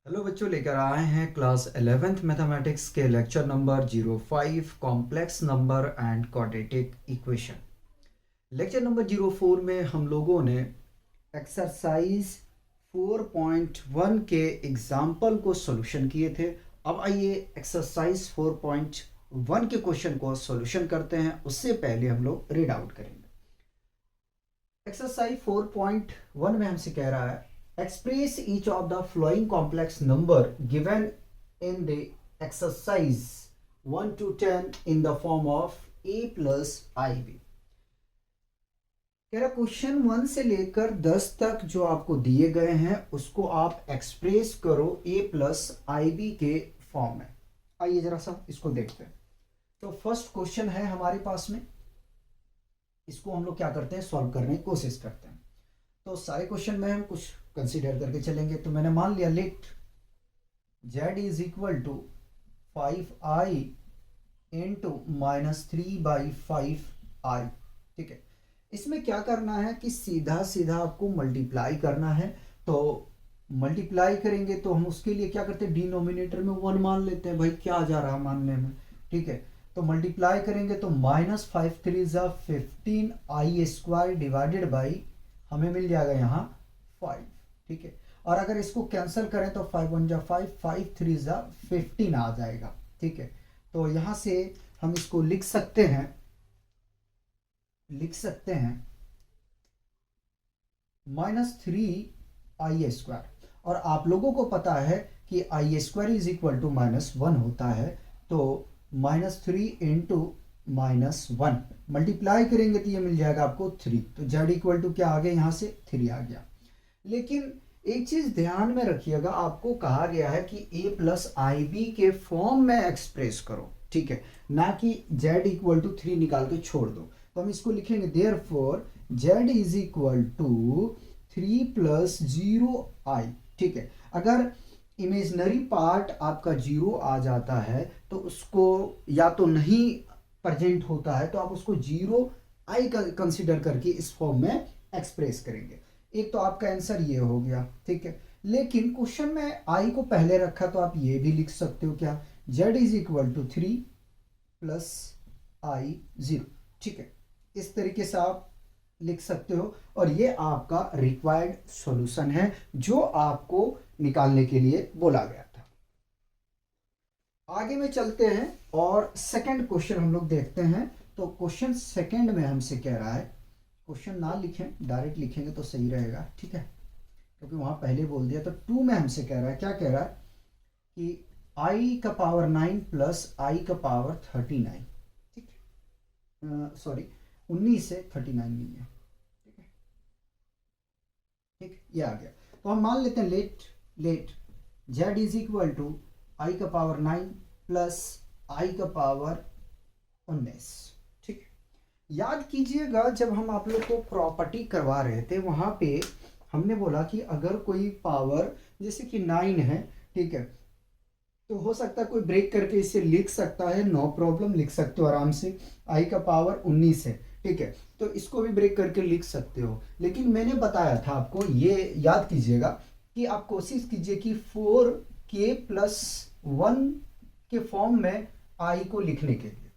Hello बच्चों, लेकर आए हैं क्लास 11th मैथमेटिक्स के lecture number 05 complex number and quadratic equation. Lecture number 04 में हम लोगों ने एक्सरसाइज 4.1 के एग्जाम्पल को सॉल्यूशन किए थे। अब आइए एक्सरसाइज 4.1 के क्वेश्चन को सॉल्यूशन करते हैं। उससे पहले हम लोग रीड आउट करेंगे। एक्सरसाइज 4.1 में हमसे कह रहा है express each of the following complex number given in the exercise 1 to 10 in the form of a plus ib। कह रहा क्वेश्चन 1 से लेकर 10 तक जो आपको दिए गए हैं उसको आप एक्सप्रेस करो a प्लस ib के फॉर्म में। आइए जरा सा इसको देखते हैं। तो फर्स्ट क्वेश्चन है हमारे पास में, इसको हम लोग क्या करते हैं, सॉल्व करने की कोशिश करते हैं। तो सारे क्वेश्चन में हम कुछ कंसीडर करके चलेंगे। तो मैंने मान लिया let z is equal to 5i into -3/5i। ठीक है, इसमें क्या करना है कि सीधा सीधा आपको मल्टीप्लाई करना है। तो मल्टीप्लाई करेंगे तो हम उसके लिए क्या करते हैं, डिनोमिनेटर में 1 मान लेते हैं। भाई क्या जा रहा है मानने में। ठीक है, तो मल्टीप्लाई करेंगे तो -5×3 = 15i² डिवाइडेड बाई हमें मिल जाएगा यहाँ 5। ठीक है, और अगर इसको कैंसिल करें तो 5×1 = 5, 5×3 = 15 आ जाएगा। ठीक है, तो यहां से हम इसको लिख सकते हैं -3i²। और आप लोगों को पता है कि i² इज इक्वल टू -1 होता है। तो -3 इंटू -1 मल्टीप्लाई करेंगे तो ये मिल जाएगा आपको 3। तो z इक्वल टू क्या आ गया, यहाँ से 3 आ गया। लेकिन एक चीज ध्यान में रखिएगा, आपको कहा गया है कि a प्लस आई बी के फॉर्म में एक्सप्रेस करो। ठीक है, ना कि z इक्वल टू 3 निकाल के छोड़ दो। तो हम इसको लिखेंगे therefore z is equal to 3 + 0i। ठीक है, अगर इमेजनरी पार्ट आपका 0 आ जाता है तो उसको या तो नहीं प्रेजेंट होता है तो आप उसको 0i का कंसिडर करके इस फॉर्म में एक्सप्रेस करेंगे। एक तो आपका आंसर ये हो गया। ठीक है, लेकिन क्वेश्चन में i को पहले रखा तो आप ये भी लिख सकते हो, क्या, z is equal to 3 + i0। ठीक है, इस तरीके से आप लिख सकते हो और ये आपका रिक्वायर्ड सॉल्यूशन है जो आपको निकालने के लिए बोला गया था। आगे में चलते हैं और सेकंड क्वेश्चन हम लोग देखते हैं। तो क्वेश्चन सेकंड में हमसे कह रहा है, क्वेश्चन ना लिखें, डायरेक्ट लिखेंगे तो सही रहेगा। ठीक है, क्योंकि वहां पहले बोल दिया। तो 2 में हमसे कह रहा है, क्या कह रहा है कि i⁴ प्लस i�39। ठीक है, सॉरी 19 से 39 नहीं है। ठीक है, ठीक, ये आ गया। तो हम मान लेते हैं let z is equal to i⁴ plus i⁴19। ठीक, याद कीजिएगा जब हम आप लोग को प्रॉपर्टी करवा रहे थे वहां पे हमने बोला कि अगर कोई पावर जैसे कि 9 है, ठीक है, तो हो सकता है कोई ब्रेक करके इसे लिख सकता है, नो प्रॉब्लम, लिख सकते हो आराम से। i⁴ 19 है, ठीक है, तो इसको भी ब्रेक करके लिख सकते हो। लेकिन मैंने बताया था आपको, ये याद कीजिएगा कि आप कोशिश कीजिए कि 4k+1 के फॉर्म में i को लिखने के लिए।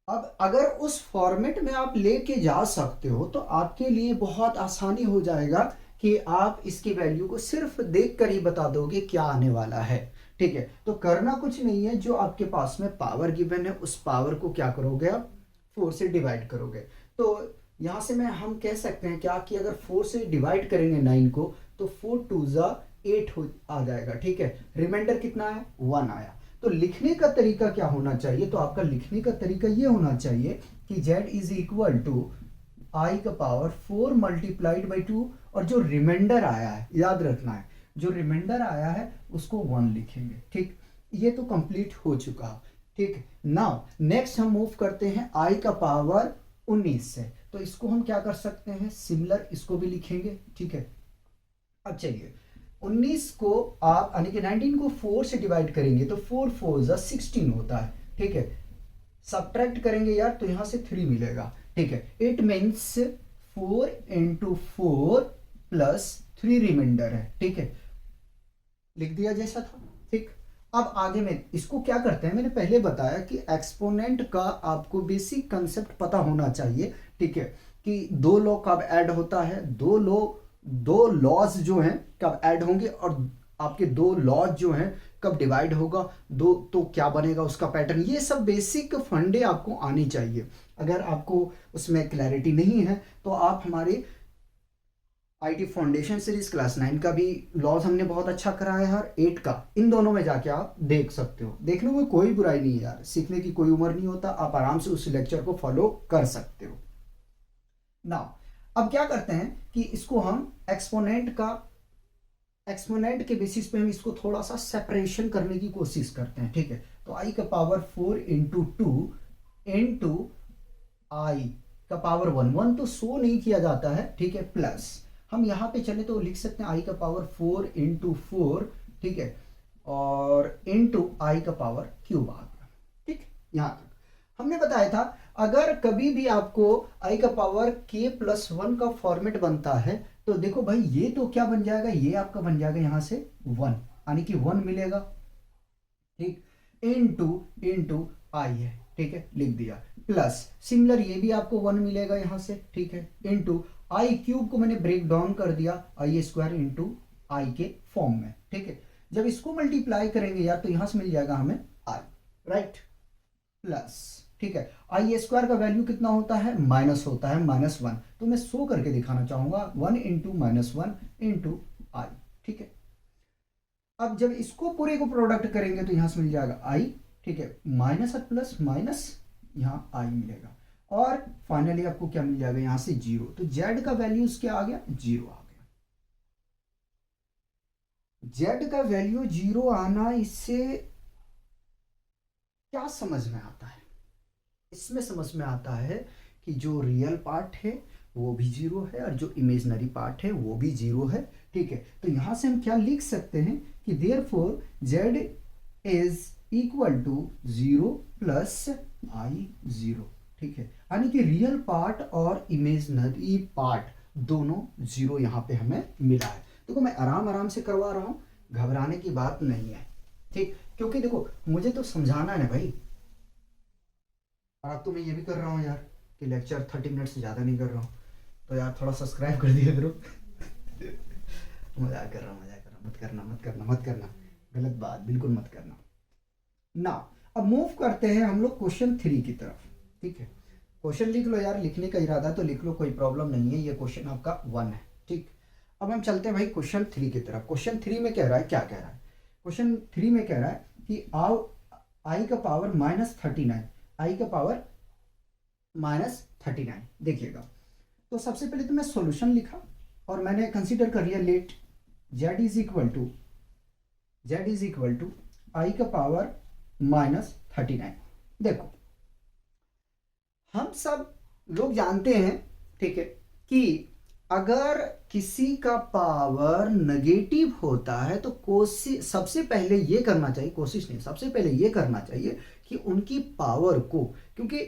अब अगर उस फॉर्मेट में आप लेके जा सकते हो तो आपके लिए बहुत आसानी हो जाएगा कि आप इसकी वैल्यू को सिर्फ देखकर ही बता दोगे क्या आने वाला है। ठीक है, तो करना कुछ नहीं है, जो आपके पास में पावर गिवन है उस पावर को क्या करोगे आप, 4 से डिवाइड करोगे। तो यहां से हम कह सकते हैं क्या कि अगर 4 से डिवाइड करेंगे 9 को तो 4×2 = 8 आ जाएगा। ठीक है, रिमाइंडर कितना है, 1 आया। तो लिखने का तरीका क्या होना चाहिए, तो आपका लिखने का तरीका ये होना चाहिए कि z is equal to i⁴ 4 multiplied by 2 और जो रिमाइंडर आया है, याद रखना है, जो रिमाइंडर आया है उसको 1 लिखेंगे। ठीक, ये तो कंप्लीट हो चुका। ठीक, नाउ नेक्स्ट हम मूव करते हैं i⁴ 19 से। तो इसको हम क्या कर सकते हैं, सिमिलर इसको भी लिखेंगे। ठीक है, अब चलिए 19 को आप यानी कि 19 को 4 से डिवाइड करेंगे तो 4×4 = 16 होता है। ठीक है, सब्ट्रैक्ट करेंगे यार तो यहां से 3 मिलेगा। ठीक है, इट मीन्स 4 × 4 + 3 रिमाइंडर है। ठीक है, लिख दिया जैसा था, ठीक। अब आगे में इसको क्या करते हैं, मैंने पहले बताया कि एक्सपोनेंट का आपको बेसिक कंसेप्ट पता होना चाहिए, ठीक है, कि दो लॉ कब ऐड होता है, दो लॉज जो हैं कब ऐड होंगे, और आपके दो लॉज जो हैं कब डिवाइड होगा, दो तो क्या बनेगा उसका पैटर्न, ये सब बेसिक फंडे आपको आनी चाहिए। अगर आपको उसमें क्लैरिटी नहीं है तो आप हमारे आईटी फाउंडेशन सीरीज क्लास 9 का भी लॉज हमने बहुत अच्छा कराया है, और 8 का, इन दोनों में जाके आप देख सकते हो। देखने में कोई बुराई नहीं है यार, सीखने की कोई उम्र नहीं होता, आप आराम से उस लेक्चर को फॉलो कर सकते हो ना। अब क्या करते हैं कि इसको हम एक्सपोनेंट के बेसिस पे हम इसको थोड़ा सा सेपरेशन करने की कोशिश करते हैं, ठीक है। तो आई का पावर 4 इंटू 2 इंटू आई का पावर 1 तो शो नहीं किया जाता है, ठीक है, प्लस हम यहाँ पे चले तो लिख सकते हैं आई का पावर 4 इंटू 4, ठीक है, और इंटू आई का पावर क्यूब आ गया, ठीक। यहाँ तक हमने बताया था, अगर कभी भी आपको आई का पावर k प्लस 1 का फॉर्मेट बनता है तो देखो भाई ये तो क्या बन जाएगा, ये आपका बन जाएगा यहाँ से 1, यानी कि 1 मिलेगा, ठीक, इंटू आई है, ठीक है, लिख दिया, प्लस सिमिलर ये भी आपको 1 मिलेगा यहाँ से, ठीक है, इंटू आई क्यूब को मैंने ब्रेक डाउन कर दिया आई स्क्वायर इंटू आई के फॉर्म में, ठीक है। जब इसको मल्टीप्लाई करेंगे यार तो यहां से मिल जाएगा हमें आई, राइट, प्लस, ठीक है, आई स्क्वायर का वैल्यू कितना होता है, माइनस होता है, -1, तो मैं शो करके दिखाना चाहूंगा 1 इंटू -1 इंटू आई, ठीक है। अब जब इसको पूरे को प्रोडक्ट करेंगे तो यहां से मिल जाएगा आई, ठीक है, माइनस और प्लस माइनस, यहां आई मिलेगा, और फाइनली आपको क्या मिल जाएगा यहां से 0, तो z का वैल्यू क्या आ गया, 0 आ गया। z का वैल्यू 0 आना, इससे क्या समझ में आता है, इसमें समझ में आता है कि जो रियल पार्ट है वो भी 0 है और जो इमेजिनरी पार्ट है वो भी 0 है, ठीक है। तो यहां से हम क्या लिख सकते हैं कि therefore z is equal to 0 plus I 0, ठीक है, यानी कि रियल पार्ट और इमेजिनरी पार्ट दोनों 0 यहां पे हमें मिला है। देखो मैं आराम आराम से करवा रहा हूं, घबराने की बात नहीं है, ठीक, क्योंकि देखो मुझे तो समझाना है ना भाई, और अब तो मैं ये भी कर रहा हूँ यार कि लेक्चर 30 मिनट से ज़्यादा नहीं कर रहा हूँ, तो यार थोड़ा सब्सक्राइब कर दिया करो। मजाक कर रहा हूँ, मत करना, गलत बात बिल्कुल मत करना ना। अब मूव करते हैं हम लोग क्वेश्चन 3 की तरफ, ठीक है। क्वेश्चन लिख लो यार, लिखने का इरादा तो लिख लो, कोई प्रॉब्लम नहीं है, ये क्वेश्चन आपका 1 है, ठीक। अब हम चलते हैं भाई क्वेश्चन 3 की तरफ। क्वेश्चन 3 में कह रहा है, क्या कह रहा है, क्वेश्चन 3 में कह रहा है कि आई का पावर -39, आई का पावर -39, देखिएगा। तो सबसे पहले तो मैं सॉल्यूशन लिखा और मैंने कंसीडर कर लिया let z is equal to I का पावर -39। देखो हम सब लोग जानते हैं, ठीक है, कि अगर किसी का पावर नेगेटिव होता है तो कोशिश सबसे पहले ये करना चाहिए, कोशिश नहीं, सबसे पहले ये करना चाहिए कि उनकी पावर को, क्योंकि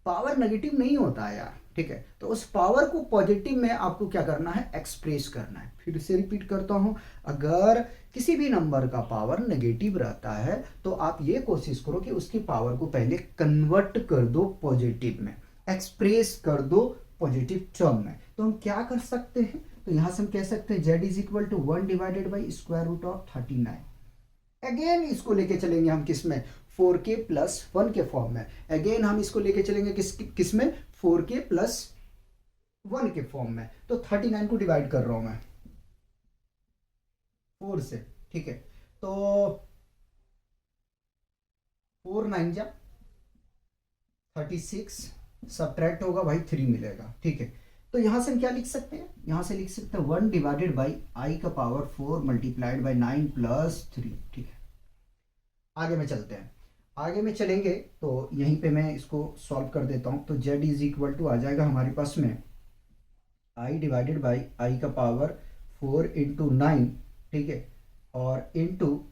पावर नेगेटिव नहीं होता है यार, ठीक है, तो उस पावर को पॉजिटिव में आपको क्या करना है, एक्सप्रेस करना है। फिर से रिपीट करता हूं, अगर किसी भी नंबर का पावर नेगेटिव रहता है तो आप ये कोशिश करो कि उसकी पावर को पहले कन्वर्ट कर दो पॉजिटिव में, एक्सप्रेस कर दो पॉजिटिव टर्म में। तो हम क्या कर सकते हैं, तो यहां से हम कह सकते हैं z is equal to 1 divided by square root of 39। Again इसको लेके चलेंगे हम किस में, 4k प्लस 1 के फॉर्म में। अगेन हम इसको लेके चलेंगे किस में, 4k प्लस 1 के फॉर्म में। तो 39 को डिवाइड कर रहा हूं मैं 4 से, ठीक है, तो 4 9 जा 36, सब्ट्रैक्ट होगा भाई 3 मिलेगा, ठीक है। तो यहां से हम क्या लिख सकते हैं, यहां से लिख सकते हैं 1 डिवाइडेड बाई आई का पावर 4 मल्टीप्लाइड बाई 9 प्लस 3, ठीक है। आगे में चलते हैं, आगे में चलेंगे तो यहीं पे मैं इसको सॉल्व कर देता हूं। तो z इज इक्वल टू आ जाएगा हमारे पास में i डिवाइडेड बाई आई का पावर 4 इंटू 9, ठीक है, और इंटू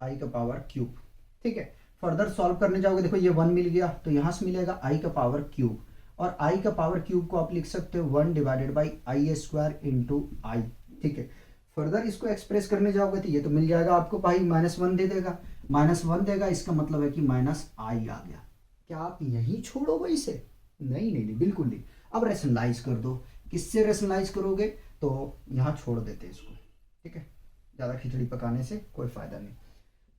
आई का पावर क्यूब, ठीक है। फर्दर सॉल्व करने जाओगे, देखो ये 1 मिल गया तो यहां से मिलेगा आई का पावर क्यूब, और आई का पावर क्यूब को आप लिख सकते हो 1 divided by I square into I, ठीक है। फर्दर इसको एक्सप्रेस करने जाओगे तो ये तो मिल जाएगा आपको भाई, -1 दे देगा, -1 देगा, इसका मतलब है कि माइनस आई आ गया। क्या आप यहीं छोड़ोगे इसे? नहीं नहीं नहीं, बिल्कुल नहीं। अब रेशनलाइज कर दो। किससे रेशनलाइज करोगे? तो यहाँ छोड़ देते हैं इसको, ठीक है, ज़्यादा खिचड़ी पकाने से कोई फायदा नहीं।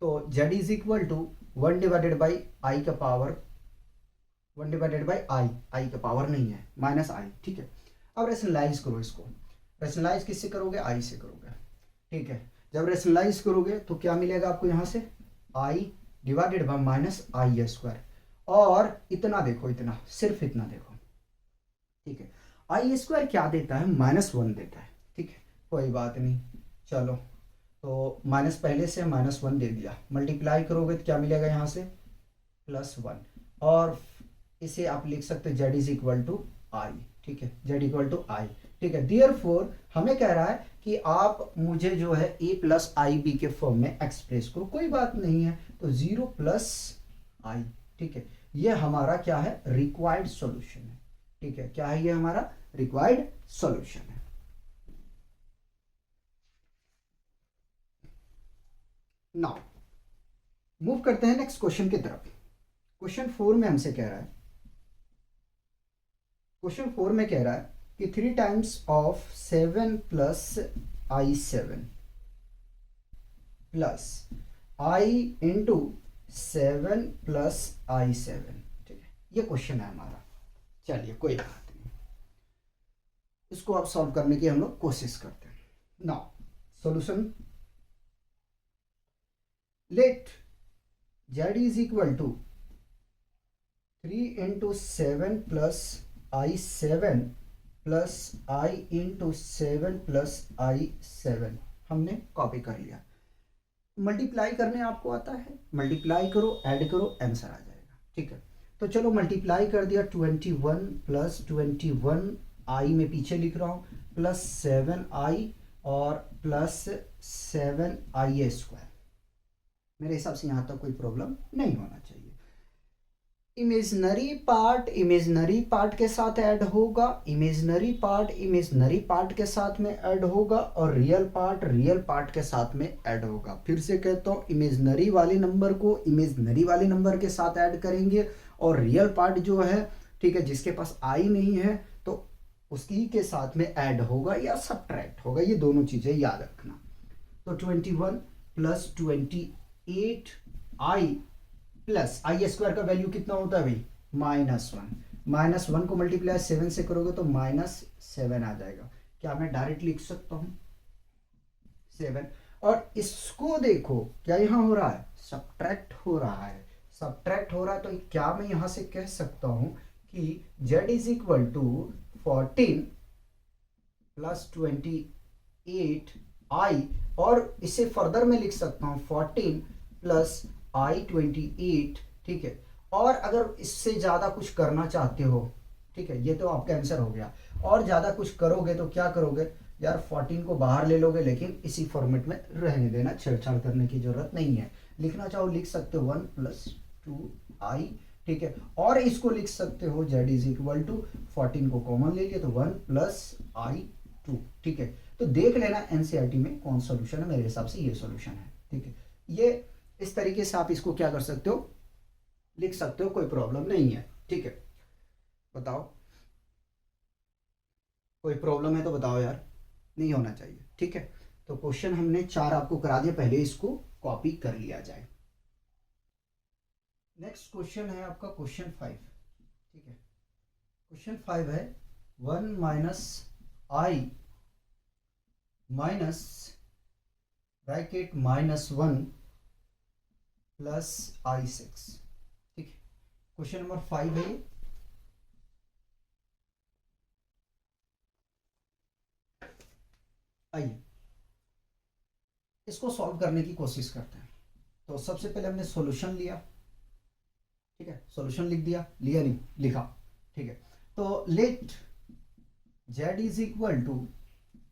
तो z is equal to 1 divided by I का पावर, 1 डिवाइडेड बाई आई का पावर नहीं है, -i, ठीक है। अब रेशनलाइज करो इसको। रेशनलाइज किससे करोगे? आई से करोगे, ठीक है। जब रेशनलाइज करोगे तो क्या मिलेगा आपको यहाँ से? I divided by -i²। और इतना देखो, इतना, सिर्फ इतना देखो, ठीक है। i² क्या देता है? -1 देता है, ठीक है, कोई बात नहीं। चलो, तो माइनस पहले से -1 दे दिया, मल्टीप्लाई करोगे तो क्या मिलेगा यहाँ से? +1। और इसे आप लिख सकते हो z इज इक्वल टू आई, ठीक है, z इक्वल टू आई, ठीक है। देयरफॉर हमें कह रहा है कि आप मुझे जो है a प्लस आई बी के फॉर्म में एक्सप्रेस करो, कोई बात नहीं है, तो 0 प्लस आई, ठीक है। ये हमारा क्या है? रिक्वायर्ड सॉल्यूशन है, ठीक है। क्या है ये? हमारा रिक्वायर्ड सॉल्यूशन है। नाउ मूव करते हैं नेक्स्ट क्वेश्चन की तरफ। क्वेश्चन 4 में हमसे कह रहा है, क्वेश्चन 4 में कह रहा है कि 3 times of 7 plus i7 plus i into 7 plus i7, ठीक है, ये क्वेश्चन है हमारा। चलिए कोई बात नहीं, इसको आप सॉल्व करने की हम लोग कोशिश करते हैं। Now solution, let z is equal to 3 into 7 plus i7 plus i into 7 plus i7 हमने कॉपी कर लिया। मल्टीप्लाई करने आपको आता है, मल्टीप्लाई करो, ऐड करो, आंसर आ जाएगा, ठीक है। तो चलो मल्टीप्लाई कर दिया, 21 प्लस 21 i में पीछे लिख रहा हूँ, प्लस 7i और प्लस 7i²। मेरे हिसाब से यहाँ तक कोई प्रॉब्लम नहीं होना चाहिए। इमेजनरी पार्ट के साथ ऐड होगा, इमेजनरी पार्ट के साथ में ऐड होगा, और रियल पार्ट के साथ में ऐड होगा। फिर से कहता हूँ, इमेजनरी वाले नंबर को इमेजनरी वाले नंबर के साथ ऐड करेंगे, और रियल पार्ट जो है, ठीक है, जिसके पास आई नहीं है तो उसकी के साथ में ऐड होगा या सब्ट्रैक्ट होगा, ये दोनों चीज़ें याद रखना। तो 21 प्लस 28 आई प्लस i² का वैल्यू कितना होता है भाई? -1। -1 को मल्टीप्लाई 7 से करोगे तो -7 आ जाएगा। क्या मैं डायरेक्ट लिख सकता हूं 7? और इसको देखो क्या यहां हो रहा है? सब्ट्रैक्ट हो रहा है, सब्ट्रैक्ट हो रहा है। तो क्या मैं यहां से कह सकता हूं कि z is equal to 14 plus 28 i, और इसे फर्दर में लिख सकता हूं 14 प्लस i28, ठीक है। और अगर इससे ज़्यादा कुछ करना चाहते हो, ठीक है, ये तो आपका आंसर हो गया। और ज़्यादा कुछ करोगे तो क्या करोगे यार? 14 को बाहर ले लोगे, लेकिन इसी फॉर्मेट में रहने देना, छेड़छाड़ करने की जरूरत नहीं है। लिखना चाहो लिख सकते हो 1 प्लस 2i, ठीक है। और इसको लिख सकते हो z इज इक्वल टू 14 को कॉमन ले लिया तो 1 प्लस i2, ठीक है। तो देख लेना एनसीईआरटी में कौन सोल्यूशन है, मेरे हिसाब से ये सोल्यूशन है, ठीक है। ये इस तरीके से आप इसको क्या कर सकते हो? लिख सकते हो, कोई प्रॉब्लम नहीं है, ठीक है। बताओ, कोई प्रॉब्लम है तो बताओ यार, नहीं होना चाहिए, ठीक है। तो क्वेश्चन हमने 4 आपको करा दिया, पहले इसको कॉपी कर लिया जाए। नेक्स्ट क्वेश्चन है आपका क्वेश्चन 5, ठीक है। क्वेश्चन 5 है 1 minus i minus bracket -1 plus i6, ठीक है। क्वेश्चन नंबर 5 है ये। आइए इसको सॉल्व करने की कोशिश करते हैं। तो सबसे पहले हमने सॉल्यूशन लिया, ठीक है, सॉल्यूशन लिख दिया, लिया नहीं लिखा, ठीक है। तो let z is equal to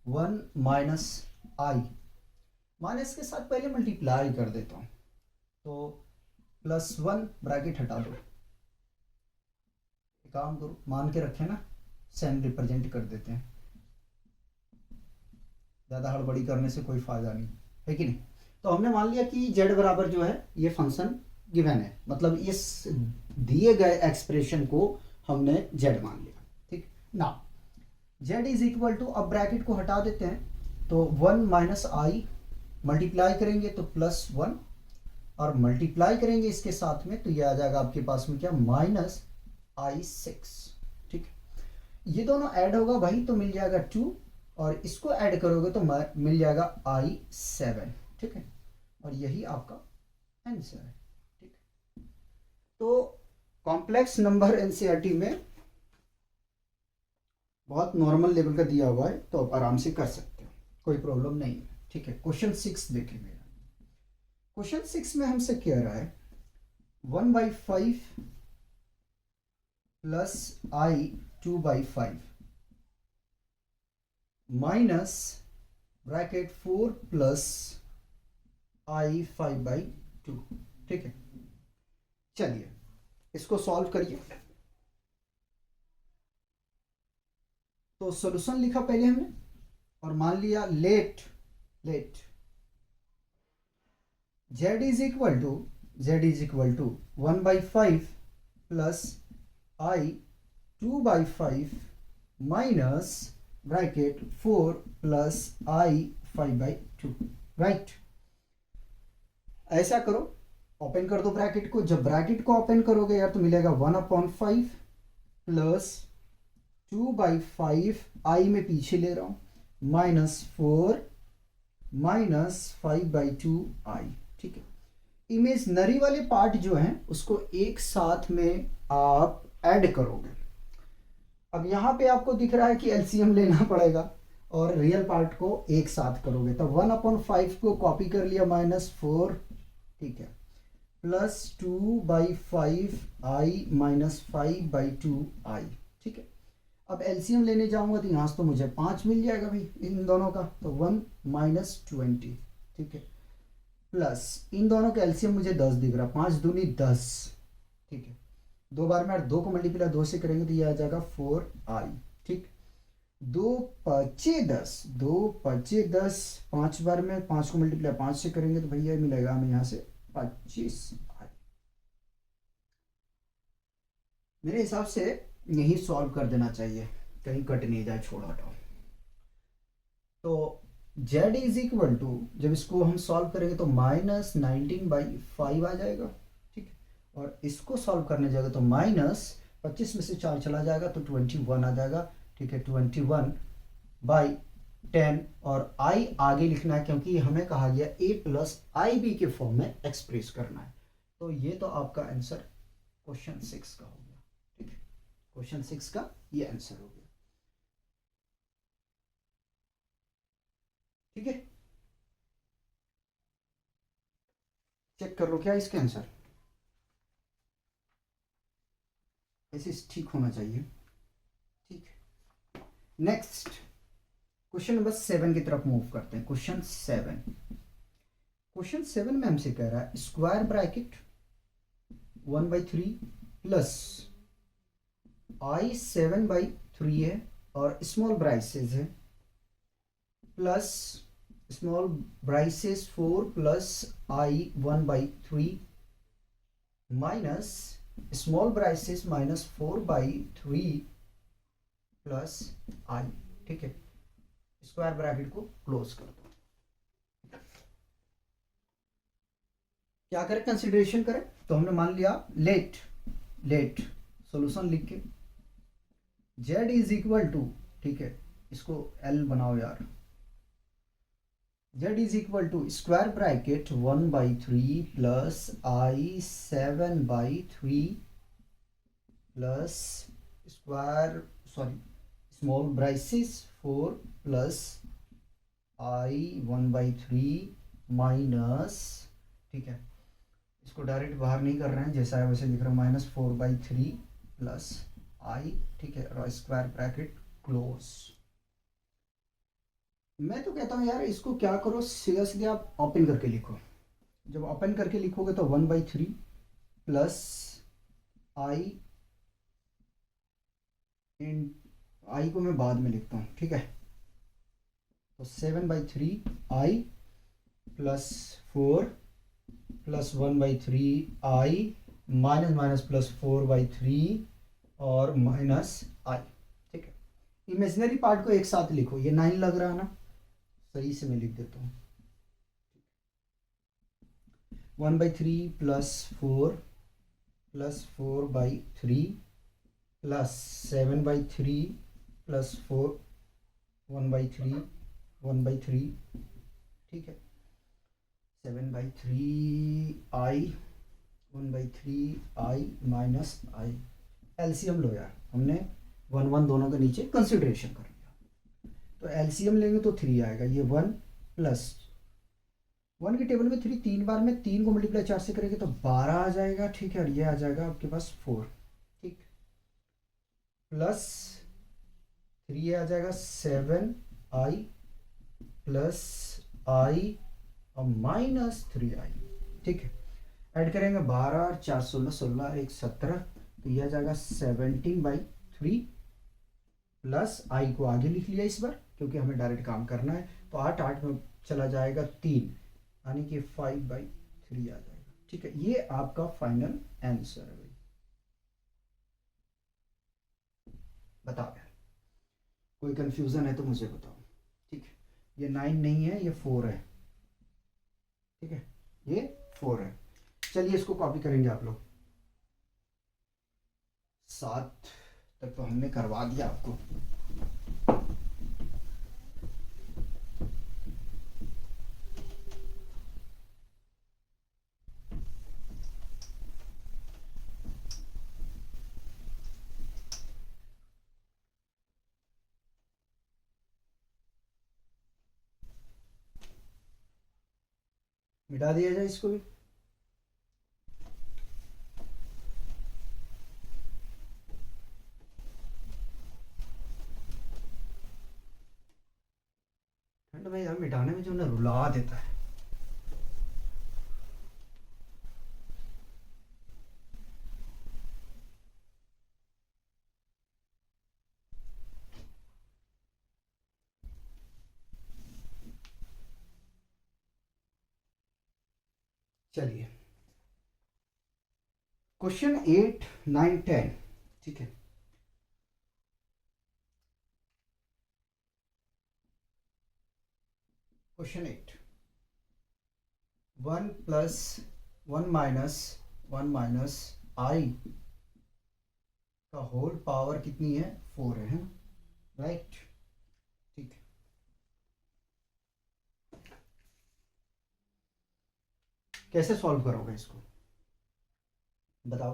1 minus i, minus के साथ पहले मल्टीप्लाई कर देता हूं, तो +1 ब्रैकेट हटा दो, काम करो मान के रखे ना, सेम रिप्रेजेंट कर देते हैं, ज़्यादा हड़बड़ी करने से कोई फ़ायदा नहीं है कि नहीं। तो हमने मान लिया कि z बराबर जो है ये फंक्शन गिवन है, मतलब इस दिए गए एक्सप्रेशन को हमने z मान लिया। ठीक ना, z इज इक्वल टू, अब ब्रैकेट को हटा देते हैं तो 1 माइनस आई, मल्टीप्लाई करेंगे तो प्लस 1, और मल्टीप्लाई करेंगे इसके साथ में तो ये आ जाएगा आपके पास में क्या, माइनस i6। ठीक, ये दोनों ऐड होगा भाई तो मिल जाएगा 2, और इसको ऐड करोगे तो मिल जाएगा i7। ठीक है, और यही आपका आंसर है। ठीक, तो कॉम्प्लेक्स नंबर एनसीईआरटी में बहुत नॉर्मल लेवल का दिया हुआ है, तो आप आराम से कर सकते हो, कोई प्रॉब्लम नहीं है। ठीक है, क्वेश्चन 6 देखें मेरा। क्वेश्चन 6 में हमसे कह रहा है 1/5 plus I 2/5 minus bracket 4 plus I 5/2। ठीक है, चलिए इसको सॉल्व करिए। तो सॉल्यूशन लिखा पहले हमने और मान लिया let z is equal to 1/5 plus I 2/5 minus bracket 4 plus I 5/2। Right, ऐसा करो, ओपन कर दो ब्रैकेट को। जब ब्रैकेट को ओपन करोगे यार तो मिलेगा 1/5 प्लस 2/5, आई में पीछे ले रहा हूं, माइनस 4 माइनस 5/2 आई। ठीक है, इमेजनरी वाले पार्ट जो हैं उसको एक साथ में आप ऐड करोगे। अब यहाँ पे आपको दिख रहा है कि एलसीएम लेना पड़ेगा और रियल पार्ट को एक साथ करोगे तो 1/5 को कॉपी कर लिया, -4। ठीक है, प्लस 2/5 आई माइनस 5/2 आई। ठीक है, अब एलसीएम लेने जाऊंगा तो यहाँ से तो मुझे 5 मिल जाएगा भाई इन दोनों का, तो 1 - 20। ठीक है, प्लस इन दोनों का एलसीएम मुझे 10 दिख रहा, 5 दूनी 10। ठीक है, दो बार में 2 को मल्टीप्लाई 2 से करेंगे तो ये आ जाएगा 4i। ठीक, 2 पचे 10, 2 पचे 10, 5 बार में 5 को मल्टीप्लाई 5 से करेंगे तो भैया मिलेगा हमें यहाँ से 25i। मेरे हिसाब से यही सॉल्व कर देना चाहिए, कहीं कट नहीं जाए, छोड़ हटाओ। तो z इज इक्वल टू, जब इसको हम सॉल्व करेंगे तो -19/5 आ जाएगा। ठीक, और इसको सॉल्व करने जाएगा तो -25 में से 4 चला जाएगा तो 21 आ जाएगा। ठीक है, 21/10, और i आगे लिखना है क्योंकि हमें कहा गया a प्लस आई बी के फॉर्म में एक्सप्रेस करना है। तो ये तो आपका आंसर क्वेश्चन 6 का हो गया। ठीक है, क्वेश्चन 6 का ये आंसर हो गया। ठीक है, चेक कर लो क्या इसके आंसर, ऐसे ठीक होना चाहिए। ठीक, नेक्स्ट क्वेश्चन नंबर 7 की तरफ मूव करते हैं। क्वेश्चन 7 में हमसे कह रहा है स्क्वायर ब्रैकेट 1/3 प्लस आई 7/3 है और स्मॉल ब्राइसेस है, plus small braces 4 plus I 1/3 minus small ब्राइसेस -4/3 plus आई। ठीक है, स्क्वायर ब्रैकेट को क्लोज कर दो। क्या करें, कंसिडरेशन करें, तो हमने मान लिया लेट सॉल्यूशन लिख के z इज इक्वल टू, ठीक है इसको l बनाओ यार, z is equal to square bracket 1/3 plus I 7/3 plus small braces 4 plus I 1/3 minus, ठीक है इसको डायरेक्ट बाहर नहीं कर रहे हैं, जैसा है वैसे लिख रहा हूँ, -4/3 प्लस आई, ठीक है, और स्क्वायर ब्रैकेट क्लोज। मैं तो कहता हूँ यार इसको क्या करो, सीधा सीधा आप ओपन करके लिखो। जब ओपन करके लिखोगे तो 1/3 प्लस आई, इन आई को मैं बाद में लिखता हूँ, ठीक है तो 7/3 i plus 4 plus 1/3 i minus minus plus 4/3 और माइनस i। ठीक है, इमेजिनरी पार्ट को एक साथ लिखो, ये 9 लग रहा है ना, सही से मैं लिख देता हूँ। 1/3 प्लस 4 प्लस 4/3 प्लस 7/3 प्लस 4 1/3 1/3। ठीक है, 7/3 i 1/3 i minus i। LCM लो यार, हमने 1 1 दोनों के नीचे कंसिडरेशन कर लिया, तो एलसीएम लेंगे तो 3 आएगा। ये 1 प्लस 1 की टेबल में 3 तीन बार में 3 को मल्टीप्लाई 4 से करेंगे तो 12 आ जाएगा। ठीक है, और ये आ जाएगा आपके पास 4। ठीक, प्लस 3 आ जाएगा 7i प्लस i और माइनस 3i। ठीक है, ऐड करेंगे 12 और 4 16 16 1 17, तो यह आ जाएगा 17/3 प्लस i को आगे लिख लिया इस बार क्योंकि हमें डायरेक्ट काम करना है, तो 8 8 में चला जाएगा 3, यानी कि 5/3 आ जाएगा। ठीक है, ये आपका फाइनल आंसर है भाई। बताओ यार, कोई कंफ्यूजन है तो मुझे बताओ। ठीक है, ये 9 नहीं है, ये 4 है। ठीक है, ये 4 है। चलिए इसको कॉपी करेंगे आप लोग। 7 तक तो हमने करवा दिया आपको। मिटा दिया जाए इसको भी। ठंड में यार मिटाने में जो ना रुला देता है। चलिए क्वेश्चन 8 9 10। ठीक है, question 8, 1 plus 1 minus 1 minus i का होल पावर कितनी है? 4 है ना, राइट। ठीक है, कैसे सॉल्व करोगे इसको बताओ,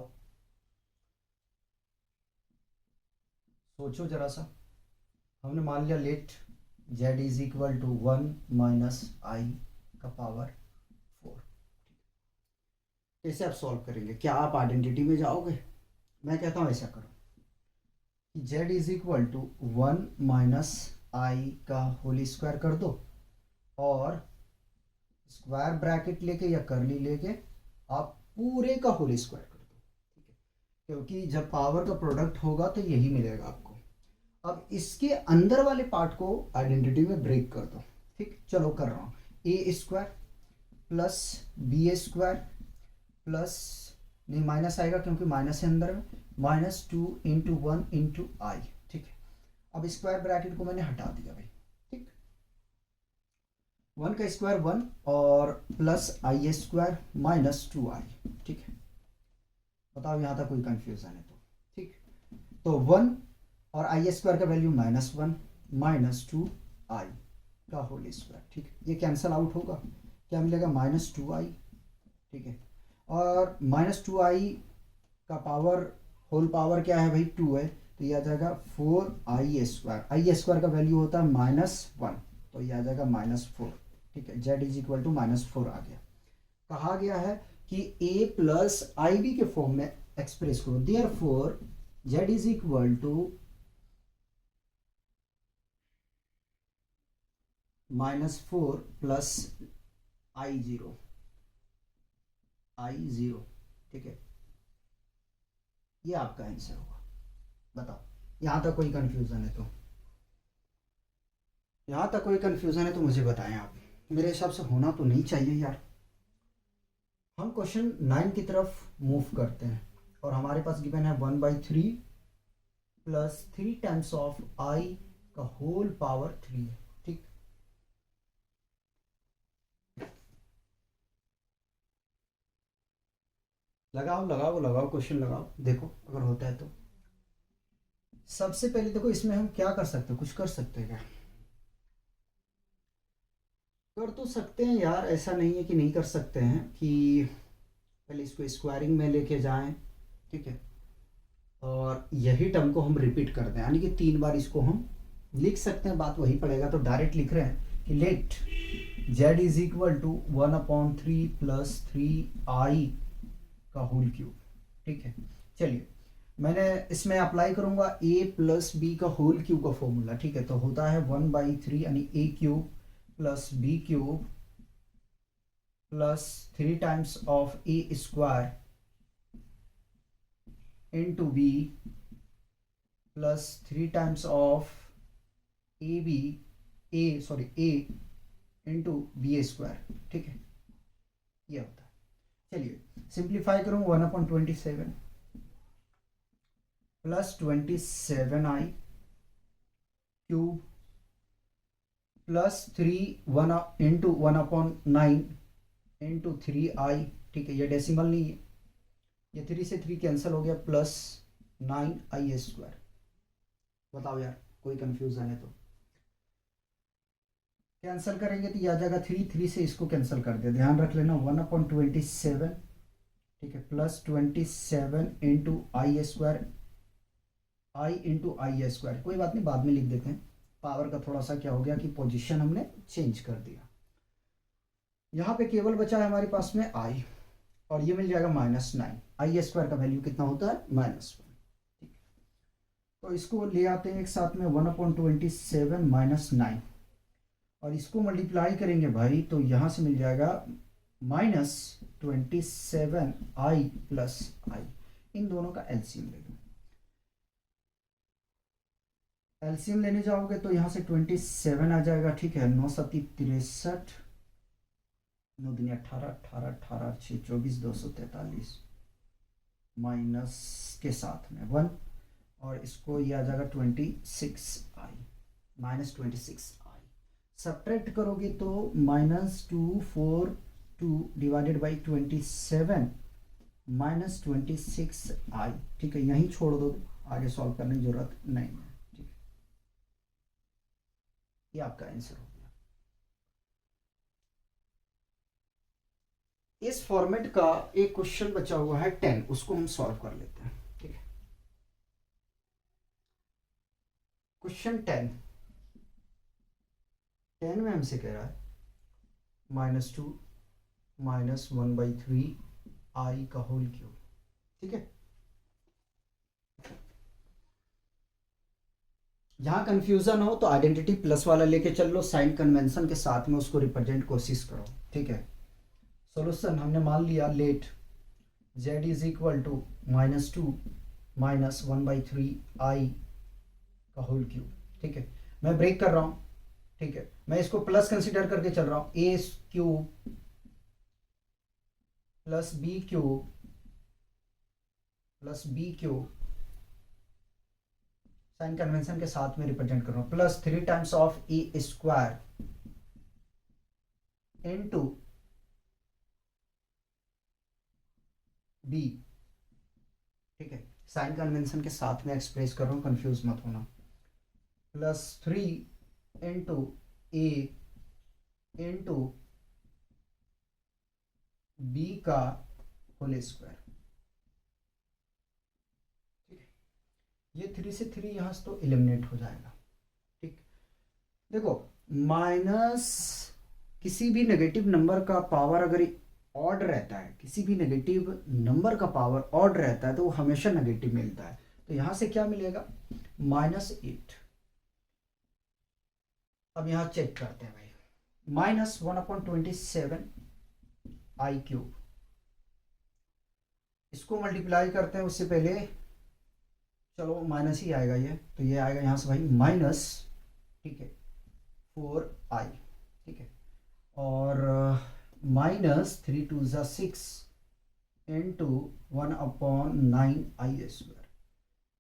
सोचो जरा सा। हमने मान लिया let z is equal to 1 minus i का पावर 4। कैसे आप सॉल्व करेंगे? क्या आप आइडेंटिटी में जाओगे? मैं कहता हूँ ऐसा करो कि z is equal to 1 minus I का होल स्क्वायर कर दो और स्क्वायर ब्रैकेट लेके या करली लेके आप पूरे का होल स्क्वायर कर दो। ठीक है, क्योंकि जब पावर का प्रोडक्ट होगा तो यही मिलेगा आपको। अब इसके अंदर वाले पार्ट को आइडेंटिटी में ब्रेक कर दो। ठीक, चलो कर रहा हूँ। A square plus B square plus, नहीं माइनस आएगा क्योंकि माइनस है अंदर में, -2 × 1 × i। ठीक है, अब स्क्वायर ब्रैकेट को मैंने हटा दिया भाई। ठीक, 1 का स्क्वायर 1 और प्लस i स्क्वायर -2i। ठीक है, बताओ यहाँ तक कोई कंफ्यूजन है तो? ठीक, तो 1 और i स्क्वायर का वैल्यू -1 -2i का होल स्क्वायर। ठीक, ये कैंसल आउट होगा, क्या मिलेगा? -2i। ठीक है, और -2i का पावर होल पावर क्या है भाई? 2 है, तो ये आ जाएगा 4i स्क्वायर। आई स्क्वायर का वैल्यू होता है -1, तो ये आ जाएगा -4। ठीक है, z इज इक्वल टू -4 आ गया। कहा गया है कि a प्लस आई बी के फॉर्म में एक्सप्रेस करो, therefore z is equal to -4 plus i0। ठीक है, ये आपका आंसर होगा। बताओ यहाँ तक कोई कंफ्यूजन है तो? यहाँ तक कोई कन्फ्यूज़न है तो मुझे बताएं आप, मेरे हिसाब से होना तो नहीं चाहिए यार। हम क्वेश्चन 9 की तरफ मूव करते हैं और हमारे पास गिवन है 1/3 प्लस 3 टाइम्स ऑफ आई का होल पावर 3 है, ठीक। लगाओ लगाओ लगाओ, क्वेश्चन लगाओ, देखो अगर होता है तो। सबसे पहले देखो इसमें हम क्या कर सकते हैं, कुछ कर सकते हैं क्या? कर तो सकते हैं यार, ऐसा नहीं है कि नहीं कर सकते हैं, कि पहले इसको स्क्वायरिंग में लेके जाएं, ठीक है, और यही टर्म को हम रिपीट कर दें, यानी कि 3 बार इसको हम लिख सकते हैं, बात वही पड़ेगा। तो डायरेक्ट लिख रहे हैं कि let z is equal to 1/3 plus 3i का होल क्यूब, ठीक है। चलिए मैंने इसमें अप्लाई करूंगा a प्लस बी का होल क्यूब का फॉर्मूला, ठीक है। तो होता है 1/3 यानी a cube plus B cube plus 3 times of A square into B plus 3 times of A B A into B square, ठीक है, ये होता है। चलिए सिंप्लीफाई करूँ, 1/27 plus 27i cube plus 1 into 1/9 into 3i, ठीक है, ये डेसिमल नहीं है, ये 3 से 3 कैंसिल हो गया, प्लस 9i²। बताओ यार कोई कंफ्यूजन है तो? कैंसिल करेंगे तो यह आ जाएगा 3 से इसको कैंसिल कर दिया, ध्यान रख लेना, 1/27, ठीक है, प्लस 27 इंटू i², आई इंटू i², कोई बात नहीं बाद में लिख देते हैं, पावर का थोड़ा सा क्या हो गया कि पोजीशन हमने चेंज कर दिया। यहाँ पे केवल बचा है हमारे पास में i, और ये मिल जाएगा -9, i² का वैल्यू कितना होता है, -1, ठीक। तो इसको ले आते हैं एक साथ में, 1/27 -9, और इसको मल्टीप्लाई करेंगे भाई, तो यहाँ से मिल जाएगा -27i प्लस i, इन दोनों का एलसीएम लेंगे। एलसीएम लेने जाओगे तो यहाँ से 27 आ जाएगा, ठीक है, 9 7 63, 9 दूनी 18, 18 18 6 24, 243 माइनस के साथ में 1, और इसको ये आ जाएगा 26i, -26i। सब्ट्रैक्ट करोगे तो -242 डिवाइडेड बाई 27 -26i, ठीक है, यहीं छोड़ दो, आगे सॉल्व करने की जरूरत नहीं है, ठीक है, ये आपका आंसर हो गया। इस फॉर्मेट का एक क्वेश्चन बचा हुआ है 10, उसको हम सॉल्व कर लेते हैं, ठीक है। क्वेश्चन 10 में हमसे कह रहा है -2 -1/3 i का होल क्यूब, ठीक है। जहां कंफ्यूजन हो तो आइडेंटिटी प्लस वाला लेके चल लो, साइन कन्वेंशन के साथ में उसको रिप्रेजेंट कोशिश करो, ठीक है। सॉल्यूशन हमने मान लिया, let z is equal to -2 -1/3 i का होल क्यूब, ठीक है। मैं ब्रेक कर रहा हूं, ठीक है, मैं इसको प्लस कंसीडर करके चल रहा हूं, a cube plus B cube plus B cube, sign convention के साथ में रिप्रेजेंट कर रहा हूं, प्लस 3 टाइम्स ऑफ ए² इनटू बी, ठीक है, साइन कन्वेंशन के साथ में एक्सप्रेस कर रहा हूं, कंफ्यूज मत होना, +3 इंटू ए इंटू बी का होल स्क्वायर, ठीक है। ये 3 से 3 यहां से तो एलिमिनेट हो जाएगा, ठीक। देखो माइनस किसी भी नेगेटिव नंबर का पावर अगर ऑड रहता है, किसी भी नेगेटिव नंबर का पावर ऑड रहता है तो वो हमेशा नेगेटिव मिलता है, तो यहां से क्या मिलेगा, -8। अब यहां चेक करते हैं भाई, -1/27 i क्यूब, इसको मल्टीप्लाई करते हैं, उससे पहले चलो माइनस ही आएगा ये, तो ये आएगा यहां से भाई माइनस, ठीक है, 4i, ठीक है। और माइनस 3 2 ज़ा 6 इंटू 1/9 i²।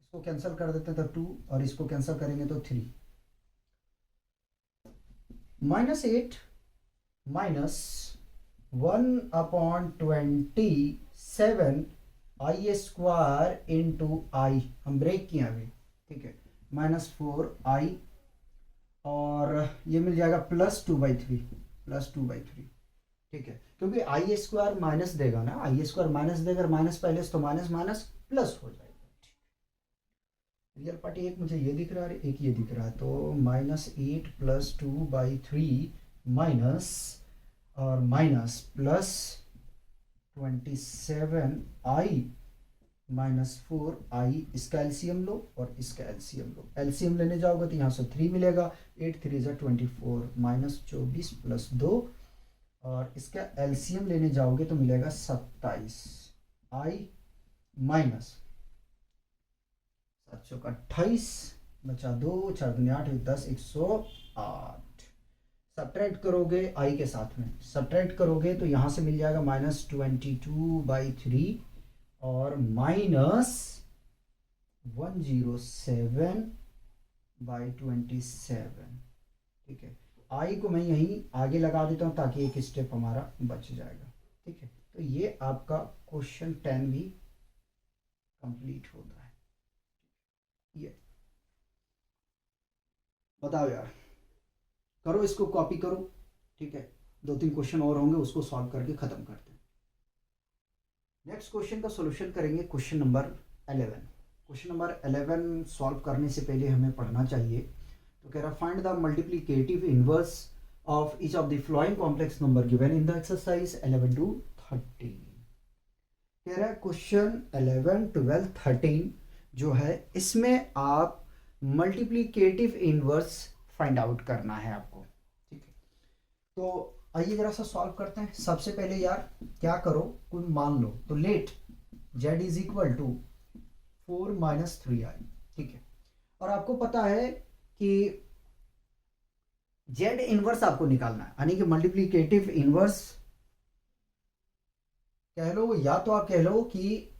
इसको कैंसिल कर देते हैं तो 2, और इसको कैंसिल करेंगे तो 3। -8 माइनस 1/27 इंटू आई, हम ब्रेक किए अभी, ठीक है, -4i, और ये मिल जाएगा +2/3, +2/3, ठीक है, क्योंकि i² माइनस देगा ना, i² माइनस देगा, माइनस पहले से तो माइनस माइनस प्लस हो जाएगा। रियल पार्ट एक मुझे ये दिख रहा है, एक ये दिख रहा है, तो -8 + 2/3 माइनस और माइनस +27i -4i, इसका एलसीएम लो और इसका एलसीएम लो। एलसीएम लेने जाओगे तो यहाँ से 3 मिलेगा, 8 3 ज़ा 24, -24 + 2, और इसका एलसीएम लेने जाओगे तो मिलेगा 27i माइनस 728, बचा 2, 4 दूनी 8, 10, 108। सब्ट्रैक्ट करोगे आई के साथ में, सब्ट्रैक्ट करोगे तो यहाँ से मिल जाएगा -22/3 और -107/27, ठीक है। आई को मैं यहीं आगे लगा देता हूँ ताकि एक स्टेप हमारा बच जाएगा, ठीक है। तो ये आपका क्वेश्चन 10 भी कंप्लीट होता है। ये बताओ यार, करो इसको, कॉपी करो, ठीक है। 2-3 क्वेश्चन और होंगे, उसको सॉल्व करके ख़त्म करते हैं। नेक्स्ट क्वेश्चन का सॉल्यूशन करेंगे question number 11। Question number 11 solve करने से पहले हमें पढ़ना चाहिए। तो कह रहा find the multiplicative inverse of each of the flowing complex number given in the exercise 11 to 13। कह रहा है क्वेश्चन 11, 12, 13 जो है, इसमें आप मल्टीप्लिकेटिव इनवर्स फाइंड आउट करना है आपको, ठीक है। तो आइए जरा सा सॉल्व करते हैं। सबसे पहले यार क्या करो, कोई मान लो, तो लेट z = 4 - 3i, ठीक है। और आपको पता है कि z इनवर्स आपको निकालना है, यानी कि मल्टीप्लिकेटिव इनवर्स कह लो, या तो आप कह लो कि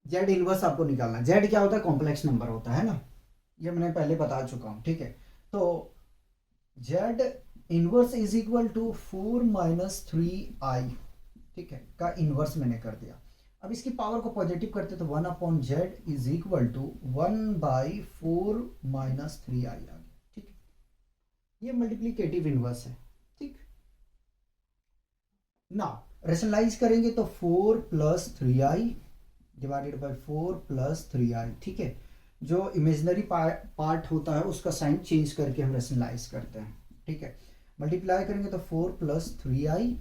z इनवर्स आपको निकालना है। z क्या होता है, कॉम्प्लेक्स नंबर होता है ना, ये मैंने पहले बता चुका हूं, ठीक है। तो z इनवर्स = 4 - 3i, ठीक है, का इनवर्स मैंने कर दिया। अब इसकी पावर को पॉजिटिव करते तो 1/z = 1/4 - 3i आ गया, ठीक है। ये मल्टीप्लिकेटिव इनवर्स है, ठीक। ना रेशनलाइज करेंगे तो 4 + 3i / 4 + 3i, ठीक है। जो इमेजिनरी पार्ट होता है उसका साइन चेंज करके हम रेशनलाइज करते हैं, ठीक है। मल्टीप्लाई करेंगे तो 4 + 3i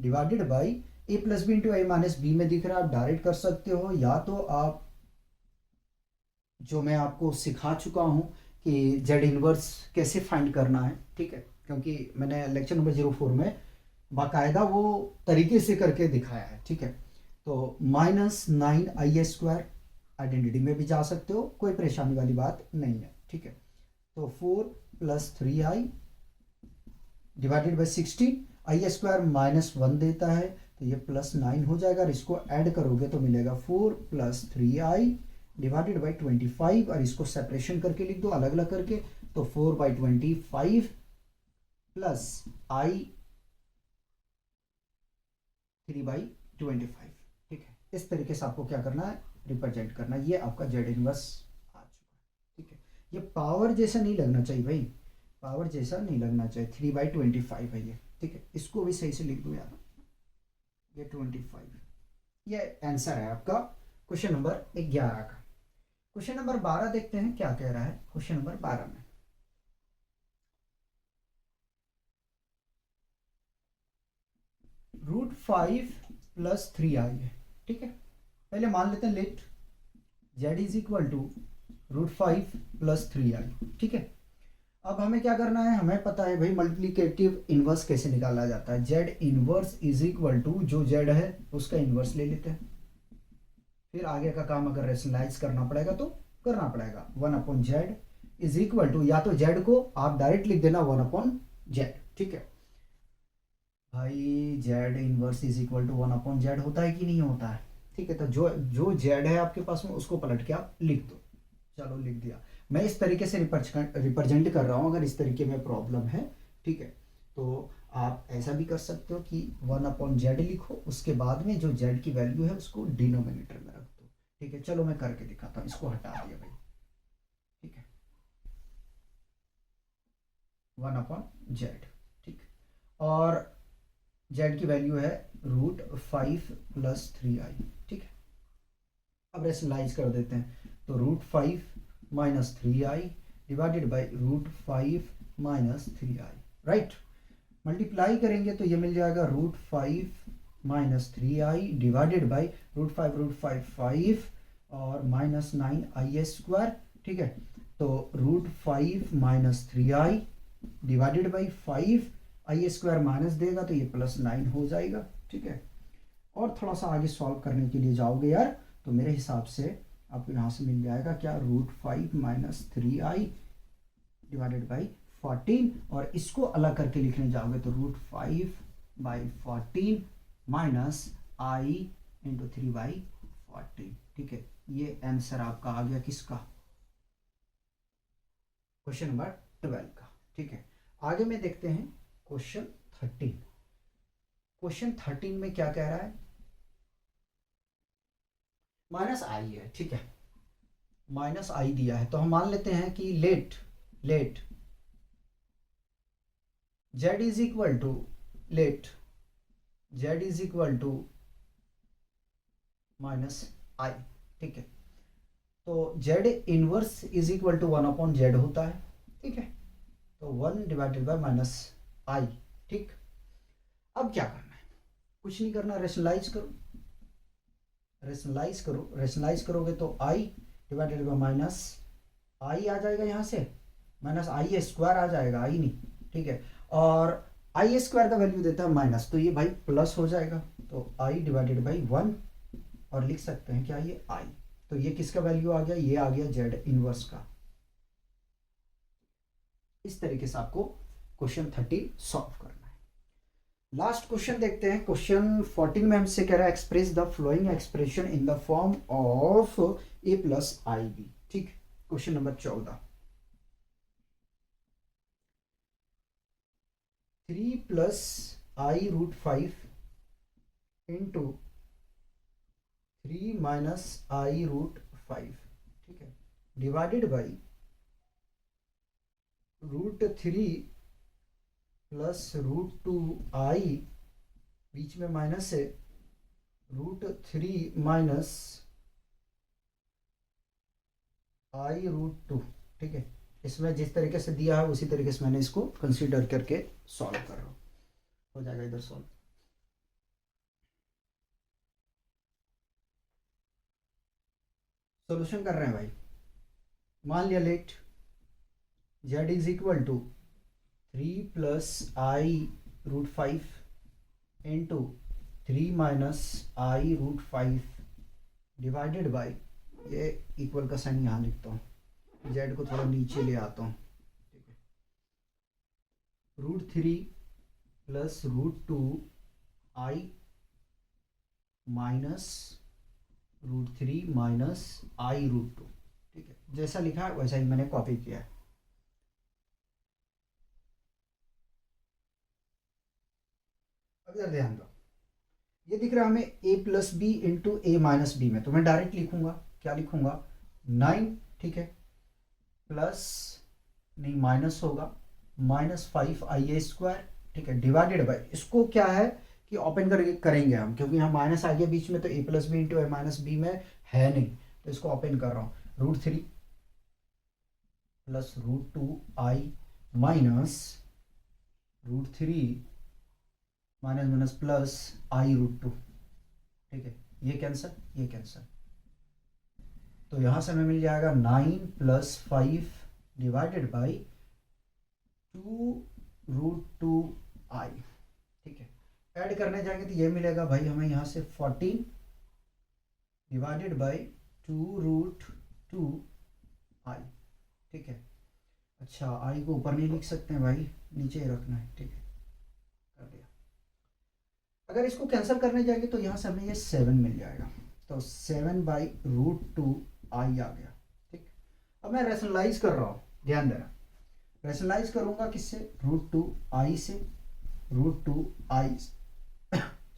/ a + b × a - b में दिख रहा है, आप डायरेक्ट कर सकते हो, या तो आप जो मैं आपको सिखा चुका हूं कि z इनवर्स कैसे फाइंड करना है, ठीक है, क्योंकि मैंने लेक्चर नंबर 04 में बाकायदा वो तरीके से करके दिखाया है, ठीक है। तो -9i² आइडेंटिटी में भी जा सकते हो, कोई परेशानी वाली बात नहीं है, ठीक है। तो 4 + 3i / 16, i² -1 देता है तो ये +9 हो जाएगा, और इसको ऐड करोगे तो मिलेगा 4 + 3i / 25, और इसको सेपरेशन करके लिख दो अलग अलग करके, तो 4/25 + i 3/25, ठीक है। इस तरीके से आपको क्या करना है, रिप्रेजेंट करना है। ये आपका z इनवर्स आ चुका है, ठीक है। ये पावर जैसा नहीं लगना चाहिए भाई, पावर जैसा नहीं लगना चाहिए, 3/25 है ये, ठीक है। इसको भी सही से लिख दो यार, ये 25, ये आंसर है आपका क्वेश्चन नंबर 11 का। क्वेश्चन नंबर 12 देखते हैं क्या कह रहा है। क्वेश्चन नंबर 12 में √5 + 3i है, ठीक है। पहले मान लेते हैं लेट z = √5 + 3i, ठीक है। अब हमें क्या करना है, हमें पता है भाई मल्टीप्लिकेटिव इनवर्स कैसे निकाला जाता है। z इनवर्स = जो z है उसका इनवर्स ले लेते हैं, फिर आगे का काम अगर रेशनलाइज करना पड़ेगा तो करना पड़ेगा। 1/z इज इक्वल टू, या तो जेड को आप डायरेक्ट लिख देना 1/z, ठीक है भाई। Z inverse is equal to 1/z होता है कि नहीं होता है, ठीक है। तो जो जो जेड है आपके पास में उसको पलट के आप लिख दो। चलो लिख दिया। मैं इस तरीके से रिप्रेजेंट कर रहा हूँ, अगर इस तरीके में प्रॉब्लम है, ठीक है। तो आप ऐसा भी कर सकते हो कि 1/z लिखो, उसके बाद में जो z की वैल्यू है उसको डिनोमिनेटर में रख दो, ठीक है। चलो मैं करके दिखाता हूँ, इसको हटा दिया भाई, ठीक है, 1/z, ठीक। और z की वैल्यू है √5 + 3i, ठीक है। अब रेशनलाइज कर देते हैं, तो √5 - 3i divided by √5 - 3i, right. Multiply करेंगे तो ये मिल जाएगा √5 - 3i डिवाइडेड बाई √5 5 और -9i², ठीक है। तो √5 - 3i divided by 5i² minus देगा तो ये +9 हो जाएगा, ठीक है। और थोड़ा सा आगे सॉल्व करने के लिए जाओगे यार, तो मेरे हिसाब से आपको यहाँ से मिल जाएगा क्या, √5 - 3i डिवाइडेड बाई 14, और इसको अलग करके लिखने जाओगे तो √5/14 माइनस i × 3/14, ठीक है। ये आंसर आपका आ गया किसका, क्वेश्चन नंबर 12 का, ठीक है। आगे में देखते हैं क्वेश्चन 13। क्वेश्चन 13 में क्या कह रहा है, -i है, ठीक है, -i दिया है। तो हम मान लेते हैं कि let z is equal to let z is equal to -i, ठीक है। तो z inverse is equal to 1/z होता है, ठीक है। तो 1 डिवाइडेड बाय -i, ठीक। अब क्या करना है, कुछ नहीं करना, रेशनलाइज करो, रेशनलाइज करोगे तो i डिवाइडेड बाय -i आ जाएगा, यहाँ से -i² आ जाएगा, i नहीं, ठीक है। और i² का वैल्यू देता है माइनस, तो ये भाई प्लस हो जाएगा, तो i डिवाइडेड बाई 1, और लिख सकते हैं क्या, ये i। तो ये किसका वैल्यू आ गया, ये आ गया z इनवर्स का। इस तरीके से आपको क्वेश्चन 30 सॉल्व करना है। लास्ट क्वेश्चन देखते हैं, क्वेश्चन 14 में हमसे कह रहा है express the flowing expression in the form of a + ib, ठीक। Question number 14, 3 + i√5 into 3 - i√5, ठीक है, डिवाइडेड बाई √3 + √2i, बीच में माइनस है, √3 - i√2, ठीक है। इसमें जिस तरीके से दिया है उसी तरीके से मैंने इसको कंसीडर करके सॉल्व कर रहा हूँ, हो जाएगा इधर सॉल्व। सॉल्यूशन कर रहे हैं भाई। मान लिया let z is equal to 3 + i√5 into 3 - i√5 divided by, ये इक्वल का साइन यहाँ लिखता हूँ, z को थोड़ा नीचे ले आता हूँ, ठीक है, √3 + √2i माइनस √3 - i√2, ठीक है। जैसा लिखा है वैसा ही मैंने कॉपी किया है। अब इधर ध्यान दो, ये दिख रहा है हमें a + b into a - b में, तो मैं डायरेक्ट लिखूंगा, क्या लिखूंगा, 9, ठीक है, प्लस नहीं माइनस होगा -5i², ठीक है, डिवाइडेड बाई, इसको क्या है कि ओपन करेंगे हम, क्योंकि यहाँ माइनस आ गया बीच में, तो a + b into a - b में है नहीं, तो इसको ओपन कर रहा हूँ, √3 + √2i minus √3 minus plus i√2, ठीक है। ये कैंसर, तो यहाँ से हमें मिल जाएगा 9 + 5 डिवाइडेड बाई 2√2i, ठीक है। ऐड करने जाएंगे तो ये मिलेगा भाई हमें यहाँ से 14 डिवाइडेड बाई 2√2i, ठीक है। अच्छा, आई को ऊपर नहीं लिख सकते हैं भाई, नीचे ही रखना है, ठीक है, कर दिया। अगर इसको कैंसिल करने जाएंगे तो यहाँ से हमें ये 7 मिल जाएगा, तो 7/√2 आई आ गया, ठीक। अब मैं रैशनलाइज कर रहा हूँ, ध्यान देना, रैशनलाइज करूँगा किससे, √2i से, √2i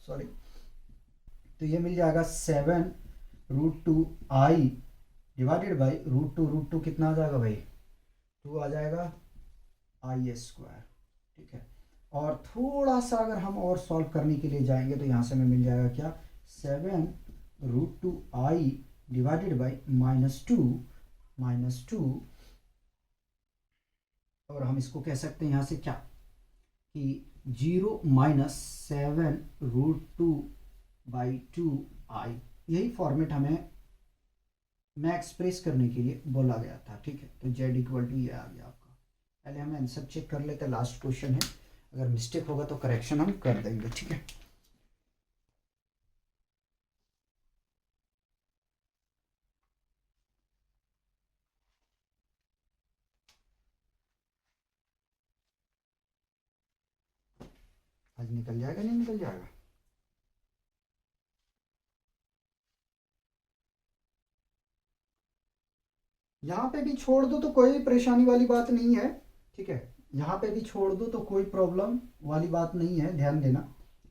सॉरी, तो ये मिल जाएगा 7/√2i डिवाइडेड बाई √2 कितना आ जाएगा भाई, 2 आ जाएगा i², ठीक है। और थोड़ा सा अगर हम और सॉल्व करने के लिए जाएंगे तो यहाँ से हमें मिल जाएगा क्या, 7/√2i डिवाइडेड बाई -2 और हम इसको कह सकते हैं यहाँ से क्या कि 0 - 7√2/2i, यही फॉर्मेट हमें मैं एक्सप्रेस करने के लिए बोला गया था, ठीक है। तो z = ये आ गया आपका। पहले हम आंसर चेक कर लेते हैं, लास्ट क्वेश्चन है, अगर मिस्टेक होगा तो करेक्शन हम कर देंगे, ठीक है। आज निकल जाएगा, नहीं निकल जाएगा, यहाँ पे भी छोड़ दो तो कोई परेशानी वाली बात नहीं है, ठीक है, यहाँ पे भी छोड़ दो तो कोई प्रॉब्लम वाली बात नहीं है, ध्यान देना,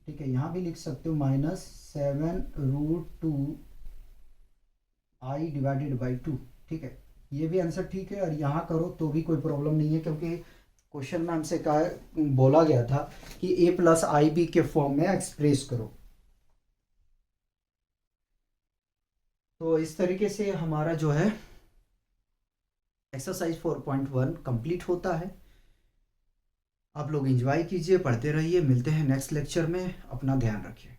ठीक है। यहाँ भी लिख सकते हो -7√2i डिवाइडेड बाई 2, ठीक है, ये भी आंसर ठीक है। और यहाँ करो तो भी कोई प्रॉब्लम नहीं है, क्योंकि क्वेश्चन में हमसे कहा बोला गया था कि a+ib के फॉर्म में एक्सप्रेस करो। तो इस तरीके से हमारा जो है एक्सरसाइज 4.1 कंप्लीट होता है। आप लोग एंजॉय कीजिए, पढ़ते रहिए, मिलते हैं नेक्स्ट लेक्चर में, अपना ध्यान रखिए।